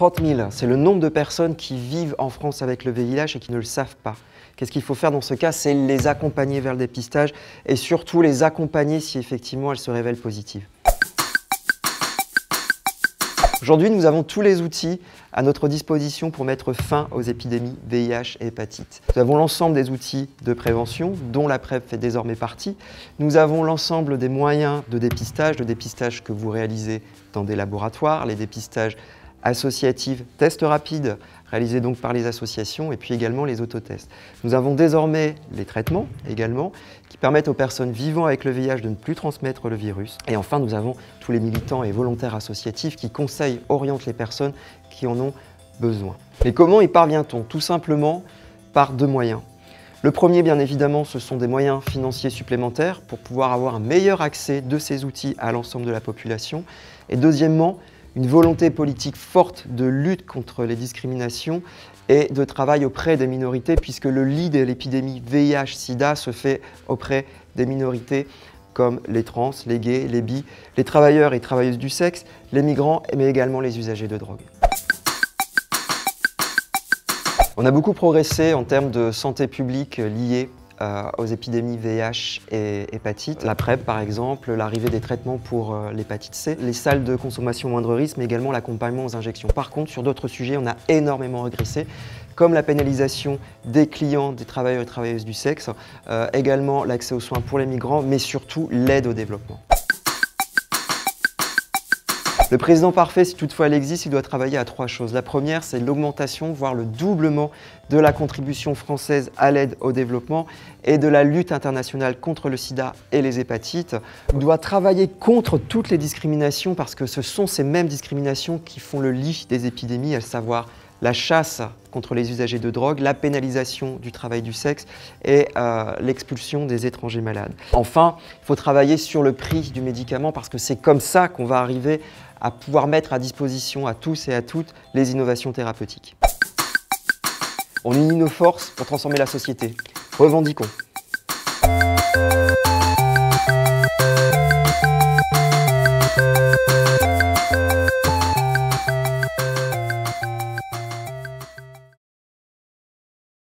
30 000, c'est le nombre de personnes qui vivent en France avec le VIH et qui ne le savent pas. Qu'est-ce qu'il faut faire dans ce cas? C'est les accompagner vers le dépistage et surtout les accompagner si effectivement elles se révèlent positives. Aujourd'hui, nous avons tous les outils à notre disposition pour mettre fin aux épidémies VIH et hépatite. Nous avons l'ensemble des outils de prévention, dont la PrEP fait désormais partie. Nous avons l'ensemble des moyens de dépistage que vous réalisez dans des laboratoires, les dépistages associatifs, tests rapides, réalisés donc par les associations, et puis également les autotests. Nous avons désormais les traitements également, qui permettent aux personnes vivant avec le VIH de ne plus transmettre le virus. Et enfin, nous avons tous les militants et volontaires associatifs qui conseillent, orientent les personnes qui en ont besoin. Et comment y parvient-on? Tout simplement par deux moyens. Le premier, bien évidemment, ce sont des moyens financiers supplémentaires pour pouvoir avoir un meilleur accès de ces outils à l'ensemble de la population. Et deuxièmement, une volonté politique forte de lutte contre les discriminations et de travail auprès des minorités, puisque le lit de l'épidémie VIH-Sida se fait auprès des minorités comme les trans, les gays, les bi, les travailleurs et travailleuses du sexe, les migrants, mais également les usagers de drogue. On a beaucoup progressé en termes de santé publique liée aux épidémies VIH et hépatite. La PrEP par exemple, l'arrivée des traitements pour l'hépatite C, les salles de consommation moindre risque, mais également l'accompagnement aux injections. Par contre, sur d'autres sujets, on a énormément régressé, comme la pénalisation des clients, des travailleurs et travailleuses du sexe, également l'accès aux soins pour les migrants, mais surtout l'aide au développement. Le président parfait, si toutefois il existe, il doit travailler à trois choses. La première, c'est l'augmentation, voire le doublement de la contribution française à l'aide au développement et de la lutte internationale contre le sida et les hépatites. Il doit travailler contre toutes les discriminations parce que ce sont ces mêmes discriminations qui font le lit des épidémies, à savoir la chasse contre les usagers de drogue, la pénalisation du travail du sexe et l'expulsion des étrangers malades. Enfin, il faut travailler sur le prix du médicament parce que c'est comme ça qu'on va arriver à pouvoir mettre à disposition à tous et à toutes les innovations thérapeutiques. On unit nos forces pour transformer la société. Revendiquons.